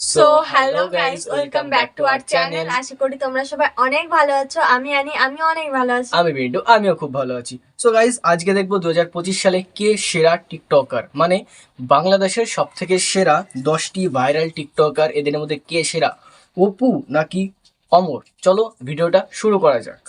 So hello guys, welcome back to our channel. আশা করি তোমরা সবাই অনেক ভালো আছো। আমি অনেক ভালো আছি। আমি বিন্টু, আমিও খুব ভালো আছি। সো গাইস, আজকে দেখবো 2025 সালে কে সেরা টিকটকার, মানে বাংলাদেশের সব থেকে সেরা 10টি ভাইরাল টিকটকার। এদের মধ্যে কে সেরা, অপু নাকি অমর? চলো ভিডিওটা শুরু করা যাক।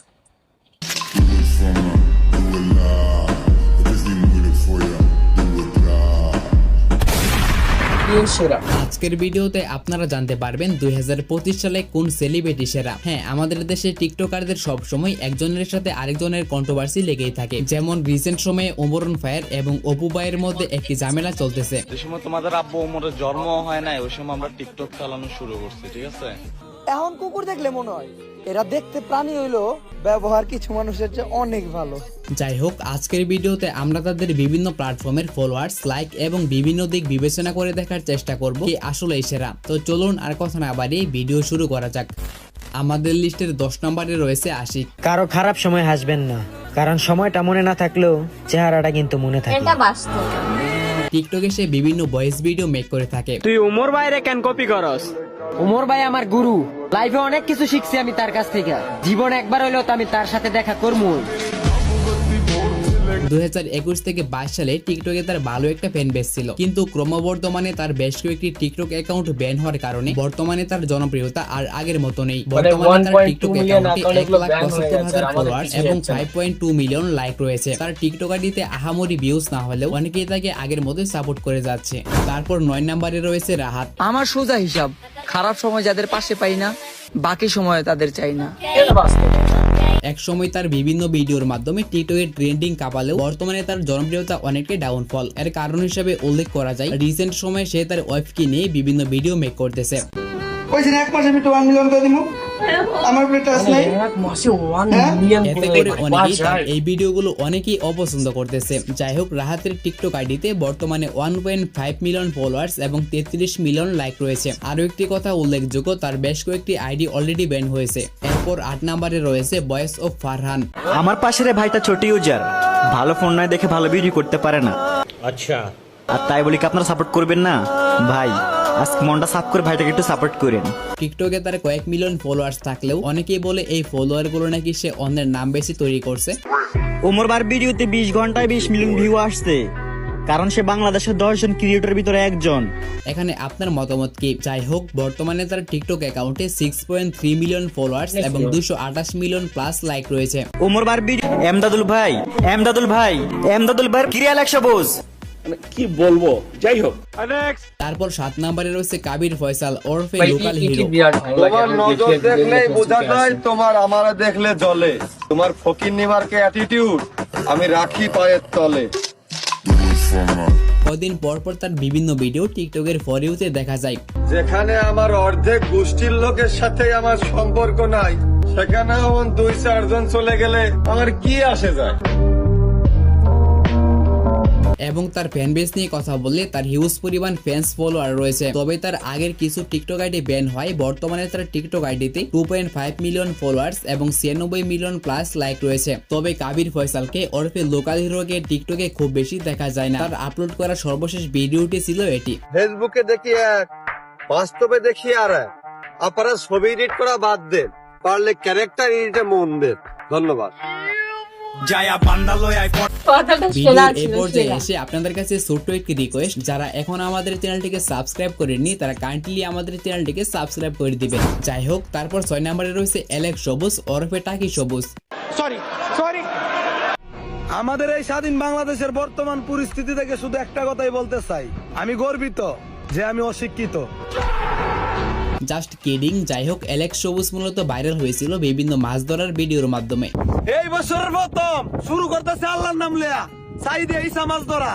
কে সেরা? আজকের ভিডিওতে আপনারা জানতে পারবেন 2025 সালে কোন সেলিব্রিটি সেরা। হ্যাঁ, আমাদের দেশে টিকটকারদের সবসময় একজনের সাথে আরেকজনের কন্ট্রোভার্সি লেগেই থাকে। যেমন রিসেন্ট সময়ে ওমরন ফায়ার এবং অপু ভাইয়ের মধ্যে একটি ঝামেলা চলতেছে। যে সময় তোমাদের আব্বু ওমরের জন্ম হয় নাই, ওই সময় আমরা টিকটক চালানো শুরু করছি, ঠিক আছে? এখন কুকুর দেখলে মনে হয় এরা দেখতে প্রাণী হইলো, ব্যবহার কিছু মানুষের চেয়ে অনেক ভালো। যাই হোক, আজকের ভিডিওতে আমরা তাদের বিভিন্ন প্ল্যাটফর্মের ফলোয়ার্স, লাইক এবং বিভিন্ন দিক বিবেচনা করে দেখার চেষ্টা করব কে আসলেই সেরা। তো চলুন আর কথা না বাড়িয়ে ভিডিও শুরু করা যাক। আমাদের লিস্টের 10 নম্বরে রয়েছে আশিক। কারো খারাপ সময় হাসবেন না, কারণ সময়টা মনে না থাকলেও চেহারাটা কিন্তু মনে থাকে। এটা বাস্তব। টিকটকে সে বিভিন্ন ভয়েস ভিডিও মেক করে থাকে। তুই উমর বাইরে কেন কপি করস? উমর ভাই আমার গুরু, লাইফে অনেক কিছু শিখছি আমি তার কাছ থেকে। জীবন একবার হইলেও তো আমি তার সাথে দেখা করবো। 2021 থেকে 22 সালে টিকটকে তার ভালো একটা ফ্যান বেস ছিল, কিন্তু ক্রমবর্ধমানে তার বেশ কয়েকটি টিকটক অ্যাকাউন্ট ব্যান হওয়ার কারণে বর্তমানে তার জনপ্রিয়তা আর আগের মতো নেই। বর্তমানে তার 1.2 টিকটক মিলিয়ন অ্যাকাউন্টে অ্যাকাউন্টগুলো ব্যান হয়ে 1,75,000 গেছে। ফলোয়ার্স এবং 5.2 মিলিয়ন লাইক রয়েছে। তার টিকটক আইডিতে আহামরি ভিউজ না হলেও অনেকেই তাকে আগের মতোই সাপোর্ট করে যাচ্ছে। তারপর 9 নম্বরে রয়েছে রাহাত। আমার সোজা হিসাব, খারাপ সময় যাদের পাশে পাই না, বাকি সময় তাদের চাই না। এটা বাস্তব। এক সময় তার বিভিন্ন ভিডিওর মাধ্যমে টিকটকের ট্রেন্ডিং কাঁপালেও বর্তমানে তার জনপ্রিয়তা অনেকটাই ডাউনফল। এর কারণ হিসেবে উল্লেখ করা যায় রিসেন্ট সময়ে সে তার ওয়াইফকে নিয়ে বিভিন্ন ভিডিও মেক করতেছে। কইছেন এক মাসে আমি 1 মিলিয়ন করে দিমু, আমার উপরে টাচ নাই। এক মাসে 1 মিলিয়ন এতে করে অনেকেই তার এই ভিডিওগুলো অনেকেই অপছন্দ করতেছে। যাই হোক, রাহাতের টিকটক আইডিতে বর্তমানে 1.5 মিলিয়ন ফলোয়ার্স এবং 33 মিলিয়ন লাইক রয়েছে। আরো একটি কথা উল্লেখযোগ্য, তার বেশ কয়েকটি আইডি অলরেডি ব্যান হয়েছে। এরপর 8 নম্বরে রয়েছে ভয়েস অফ ফারহান। আমার পাশের ভাইটা ছোট ইউজার, ভালো ফোন নয় দেখে ভালো ভিডিও করতে পারে না। আচ্ছা, আর তাই বলি কি আপনারা সাপোর্ট করবেন না? ভাই আজকে মনটা সাফ করে ভাইটাকে একটু সাপোর্ট করেন। টিকটকে তার কয়েক মিলিয়ন ফলোয়ার্স থাকলেও অনেকেই বলে এই ফলোয়ার গুলো নাকি সে অন্যের নাম বেশি তৈরি করছে। ওমর বার ভিডিওতে 20 ঘন্টায় 20 মিলিয়ন ভিউ আসছে, কারণ সে বাংলাদেশের 10 জন ক্রিয়েটরের ভিতরে একজন। এখানে আপনার মতামত কি? যাই হোক, বর্তমানে তার টিকটক অ্যাকাউন্টে 6.3 মিলিয়ন ফলোয়ার্স এবং 228 মিলিয়ন প্লাস লাইক রয়েছে। ওমর বার ভিডিও এমদাদুল ভাই ক্রিয়াল 100 বোঝ কি বলবো, যাই হোক। তারপর 7 নম্বরে রয়েছে কাবির ফয়সাল ওরফে ভাই, লোকাল কি হিরো। বিরাট ভালো লাগে। তোমার আমি নজর দেখলে দেখলেই দেখলে বোঝা ফেসবুকে যায়, আসে। তোমার আমারে দেখলে জ্বলে। তোমার ফকির নিমার্কে অ্যাটিটিউড আমি রাখি পায়ের তলে। কদিন পর পর তার বিভিন্ন ভিডিও টিকটকের ফর ইউতে দেখা যায়। যেখানে আমার অর্ধেক গোষ্ঠীর লোকের সাথে আমার সম্পর্ক নাই, সেখানে এমন 2-4 জন চলে গেলে আমার কি আসে যায়। এবং তার ফ্যান বেস নিয়ে কথা বললে তার হিউজ পরিমাণ ফ্যান্স ফলোয়ার রয়েছে। তবে তার আগের কিছু টিকটক আইডি ব্যান হয়। বর্তমানে তার টিকটক আইডিতে 2.5 মিলিয়ন ফলোয়ার্স এবং 96 মিলিয়ন প্লাস লাইক রয়েছে। তবে কাবির ফয়সালকে ওরফে লোকাল হিরোকে টিকটকে খুব বেশি দেখা যায় না। তার আপলোড করা সর্বশেষ ভিডিওটি ছিল এটি। ফেসবুকে দেখি এক, বাস্তবে দেখি আর এক। আপনারা ছবি এডিট করা বাদ দেন, পারলে ক্যারেক্টার এডিটে মন দেন। ধন্যবাদ। কথাটা সেরা ভিডিওর এই ছিল, পর্যায়ে সেরা। এসে আপনাদের কাছে ছোট্ট একটি রিকোয়েস্ট, যারা এখন আমাদের চ্যানেলটিকে সাবস্ক্রাইব করেননি তারা কাইন্ডলি আমাদের চ্যানেলটিকে সাবস্ক্রাইব করে দিবেন। যাই হোক, তারপর 6 নম্বরে রয়েছে অ্যালেক্স সবুজ ওরফে টাকি সবুজ। আমাদের এই স্বাধীন বাংলাদেশের বর্তমান পরিস্থিতি থেকে শুধু একটা কথাই বলতে চাই, আমি গর্বিত যে আমি অশিক্ষিত। Just kidding. যাই হোক, অ্যালেক্স সবুজ মূলত ভাইরাল হয়েছিল বিভিন্ন মাছ ধরার ভিডিওর মাধ্যমে। এই বছরের প্রথম শুরু করতেছে আল্লাহর নাম লিয়া, সাইদে ইসা মাছ ধরা।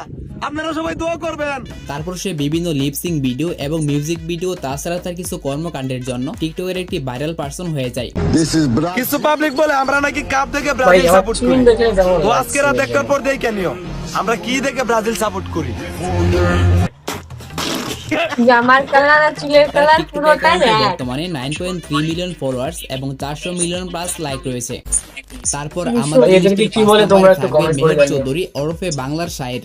আপনারা সবাই দোয়া করবেন। তারপর সে বিভিন্ন লিপসিং ভিডিও এবং মিউজিক ভিডিও, তাছাড়া তার কিছু কর্মকাণ্ডের জন্য টিকটকের একটি ভাইরাল পারসন হয়ে যায়। কিছু পাবলিক বলে আমরা নাকি কাপ দেখে ভাই, ব্রাজিল আমার সাপোর্ট চুল করি। দেখে যেমন তো লাগছে আজকে রাত একটার পর দেখে নিও আমরা কি দেখে ব্রাজিল সাপোর্ট করি। জামার কালার আর চুলের কালার টিকটক পুরোটাই অ্যাকাউন্টে এক। বর্তমানে 9.3 মিলিয়ন ফলোয়ার্স এবং 400 মিলিয়ন প্লাস লাইক রয়েছে। তারপর ভাই, আমাদের এদেরকে লিস্টে কি 5 বলে তোমরা নম্বরে একটু থাকবে comment করে মেহের জানিও। চৌধুরী ওরফে বাংলার শায়ের।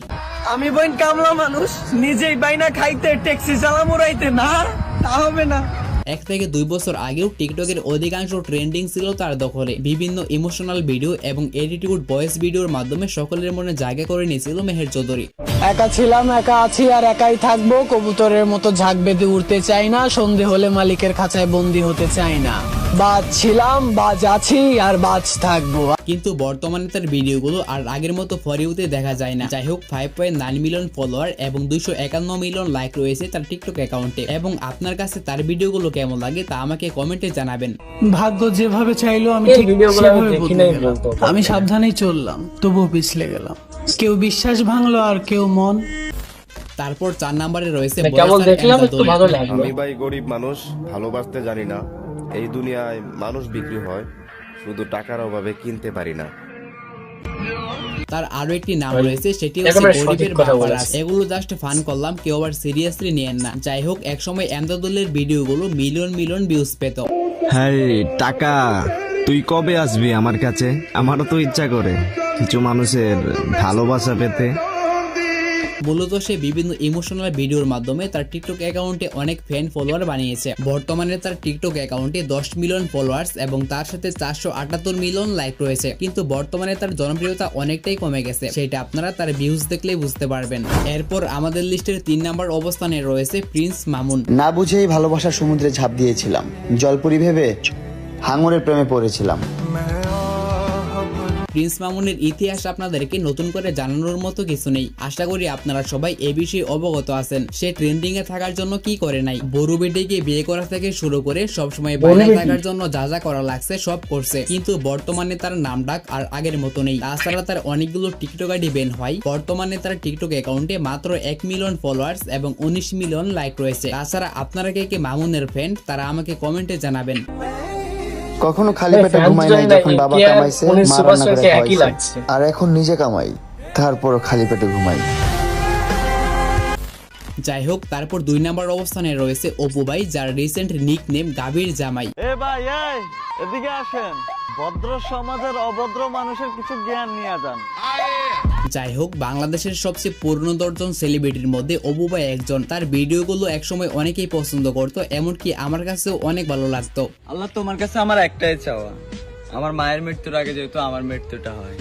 আমি বইন কামলা মানুষ, নিজেই বাইনা খাইতে ট্যাক্সি চালা মুরাইতে না, হবে না। 1 থেকে 2 বছর আগেও টিকটকের অধিকাংশ ট্রেন্ডিং ছিল তার দখলে। বিভিন্ন ইমোশনাল ভিডিও এবং এডিটিউড ভয়েস ভিডিওর মাধ্যমে সকলের মনে জায়গা করে নিয়েছিল মেহের চৌধুরী। একা ছিলাম, একা আছি আর একাই থাকবো, কবুতরের মতো ঝাঁক বেঁধে উড়তে চাই না, সন্ধে হলে মালিকের খাঁচায় বন্দি হতে চাই না, বাজ ছিলাম, বাজ আছি আর বাজ থাকবো। কিন্তু বর্তমানে তার ভিডিওগুলো আর আগের মতো ফরিউতে দেখা যায় না। যাই হোক, 5.9 মিলিয়ন ফলোয়ার এবং 251 মিলিয়ন লাইক রয়েছে তার টিকটক অ্যাকাউন্টে। এবং আপনার কাছে তার ভিডিওগুলো কেমন লাগে তা আমাকে কমেন্টে জানাবেন। ভাগ্য যেভাবে চাইলো আমি ঠিক সেভাবে বদলে গেলাম। আমি সাবধানেই চললাম, তবুও পিছলে গেলাম। কেউ বিশ্বাস ভাঙলো আর কেউ মন। তারপর 4 নম্বরে রয়েছে কেমন দেখলাম, একটু ভালো লাগলো। আমি ভাই গরিব মানুষ, ভালোবাসতে জানি না। এই দুনিয়ায় মানুষ বিক্রি হয়, শুধু টাকার অভাবে কিনতে পারি না। তার আরো একটি নাম রয়েছে, সেটি হচ্ছে গরিবের বাপারাস। এগুলো জাস্ট ফান করলাম, কেউ আবার সিরিয়াসলি নিয়েন না। যাই হোক, একসময় এমদাদুলের ভিডিওগুলো মিলিয়ন মিলিয়ন ভিউজ পেত। হ্যাঁ টাকা, তুই কবে আসবি আমার কাছে? আমারও তো ইচ্ছা করে কিছু মানুষের ভালোবাসা পেতে। মূলত সে বিভিন্ন ইমোশনাল ভিডিওর মাধ্যমে তার টিকটক অ্যাকাউন্টে অনেক ফ্যান ফলোয়ার বানিয়েছে। বর্তমানে তার টিকটক অ্যাকাউন্টে 10 মিলিয়ন ফলোয়ার্স এবং তার সাথে 478 মিলিয়ন লাইক রয়েছে। কিন্তু বর্তমানে তার জনপ্রিয়তা অনেকটাই কমে গেছে, সেটা আপনারা তার ভিউজ দেখলেই বুঝতে পারবেন। এরপর আমাদের লিস্টের 3 নম্বর অবস্থানে রয়েছে প্রিন্স মামুন। না বুঝেই ভালোবাসার সমুদ্রে ঝাঁপ দিয়েছিলাম, জলপুরি ভেবে হাঙরের প্রেমে পড়েছিলাম। প্রিন্স মামুনের ইতিহাস আপনাদেরকে নতুন করে জানানোর মতো কিছু নেই। আশা করি আপনারা সবাই এ বিষয়ে অবগত আছেন। সে ট্রেন্ডিং এ থাকার জন্য কি করে নাই, বড় বেটিকে বিয়ে করা থেকে শুরু করে সবসময় বাইরে থাকার জন্য যা যা করা লাগছে সব করছে। কিন্তু বর্তমানে তার নাম ডাক আর আগের মতো নেই। তাছাড়া তার অনেকগুলো টিকটক আইডি ব্যান হয়। বর্তমানে তার টিকটক অ্যাকাউন্টে মাত্র 1 মিলিয়ন ফলোয়ার্স এবং 19 মিলিয়ন লাইক রয়েছে। তাছাড়া আপনারা কে মামুনের ফ্রেন্ড তারা আমাকে কমেন্টে জানাবেন। কখনো খালি পেটে ঘুমাই নাই, যখন বাবা কামাইছে মা রান্না করে খাওয়াইছে, আর এখন নিজে কামাই, তারপরও খালি পেটে ঘুমাই। যাই হোক, তারপর 2 নম্বর অবস্থানে রয়েছে অপু ভাই, যার রিসেন্ট নিক নেম গাভীর জামাই। এ ভাই এদিকে আসেন, ভদ্র সমাজের অভদ্র মানুষের কিছু জ্ঞান নিয়ে যান। যাই হোক, বাংলাদেশের সবচেয়ে পূর্ণদর্শন সেলিব্রিটির মধ্যে অপু ভাই একজন। তার ভিডিওগুলো একসময় অনেকেই পছন্দ করতো, এমনকি আমার কাছেও অনেক ভালো লাগতো। আল্লাহ তোমার কাছে আমার একটাই চাওয়া, আমার মায়ের মৃত্যুর আগে যেহেতু আমার মৃত্যুটা হয়।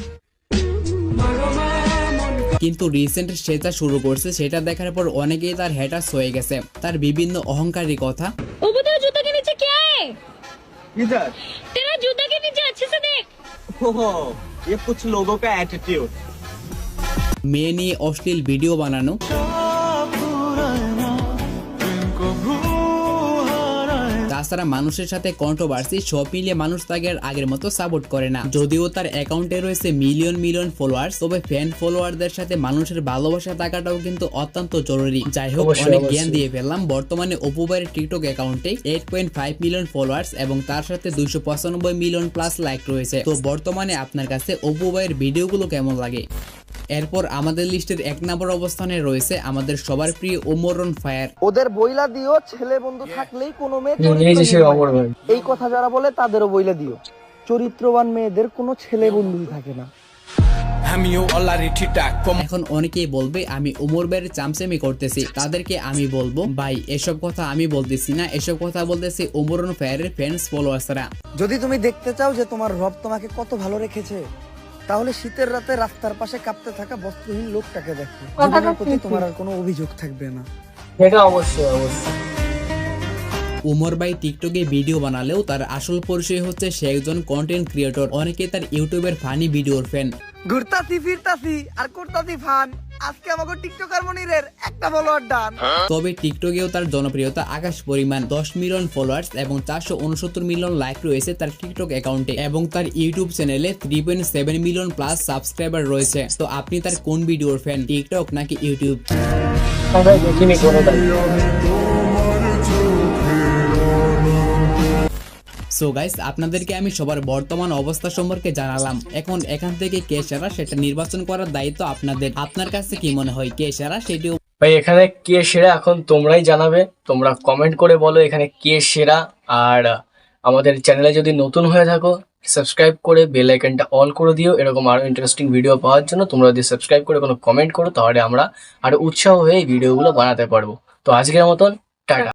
কিন্তু রিসেন্ট সে যা শুরু করছে সেটা দেখার পর অনেকেই তার হ্যাটার্স হয়ে গেছে। তার বিভিন্ন অহংকারী কথা। जूता के नीचे क्या है? इधर तेरा जूता के नीचे अच्छे से देख। ये कुछ लोगों का एटीट्यूड। মেয়ে নিয়ে অশ্লীল ভিডিও বানানো, তাছাড়া মানুষের সাথে কন্ট্রোভার্সি, সব মিলিয়ে মানুষ তাকে আগের মতো সাপোর্ট করে না। যদিও তার অ্যাকাউন্টে রয়েছে মিলিয়ন মিলিয়ন ফলোয়ার্স, তবে ফ্যান ফলোয়ারদের সাথে মানুষের ভালোবাসা থাকাটাও কিন্তু অত্যন্ত জরুরি। যাই হোক, অনেক জ্ঞান দিয়ে ফেললাম। বর্তমানে অপু ভাইয়ের টিকটক অ্যাকাউন্টে 8.5 মিলিয়ন ফলোয়ার্স এবং তার সাথে 295 মিলিয়ন প্লাস লাইক রয়েছে। তো বর্তমানে আপনার কাছে অপু ভাইয়ের ভিডিওগুলো কেমন লাগে? এরপর আমাদের লিস্টের 1 নম্বর অবস্থানে রয়েছে আমাদের সবার প্রিয় ওমরন ফায়ার। ওদের বইলা দিও, ছেলে বন্ধু থাকলেই কোনো মেয়ে এই কথা যারা বলে তাদেরও বইলা দিও, চরিত্রবান মেয়েদের কোনো ছেলে বন্ধুই থাকে না। এখন অনেকেই বলবে আমি ওমর ভাইয়ের চামচামি করতেছি, তাদেরকে আমি বলবো ভাই এসব কথা আমি বলতেছি না, এসব কথা বলতেছি ওমরন ফায়ারের ফ্যান্স ফলোয়ার্সরা। যদি তুমি দেখতে চাও যে তোমার রব তোমাকে কত ভালো রেখেছে, তাহলে শীতের রাতে রাস্তার পাশে কাঁপতে থাকা বস্ত্রহীন লোকটাকে দেখো, জীবনের প্রতি তোমার আর কোনো অভিযোগ থাকবে না। এটা অবশ্যই অবশ্যই। ওমর ভাই টিকটকে ভিডিও বানালেও তার আসল পরিচয় হচ্ছে সে একজন কন্টেন্ট ক্রিয়েটর। অনেকে তার ইউটিউবের ফানি ভিডিওর ফ্যান। ঘুরতাছি ফিরতাছি আর করতাছি ফান, আজকে আমাকে টিকটকার মনিরের একটা ফলোয়ার ডান। তবে টিকটকেও তার জনপ্রিয়তা আকাশ পরিমাণ। 10 মিলিয়ন ফলোয়ার্স এবং 469 মিলিয়ন লাইক রয়েছে তার টিকটক অ্যাকাউন্টে এবং তার ইউটিউব চ্যানেলে 3.7 মিলিয়ন প্লাস সাবস্ক্রাইবার রয়েছে। তো আপনি তার কোন ভিডিওর ফ্যান, টিকটক নাকি ইউটিউব? সো গাইস, আপনাদেরকে আমি সবার বর্তমান অবস্থা সম্পর্কে জানালাম। এখন এখান থেকে কে সেরা সেটা নির্বাচন করার দায়িত্ব আপনাদের। আপনার কাছে কি মনে হয় কে সেরা সেটিও ভাই এখানে কে সেরা এখন তোমরাই জানাবে। তোমরা কমেন্ট করে বলো এখানে কে সেরা। আর আমাদের চ্যানেলে যদি নতুন হয়ে থাকো সাবস্ক্রাইব করে বেল আইকনটা অল করে দিও। এরকম আরো ইন্টারেস্টিং ভিডিও পাওয়ার জন্য তোমরা যদি সাবস্ক্রাইব করে কোনো কমেন্ট করো তাহলে আমরা আরো উৎসাহ হয়ে এই ভিডিওগুলো বানাতে পারবো। তো আজকের মতন টাটা।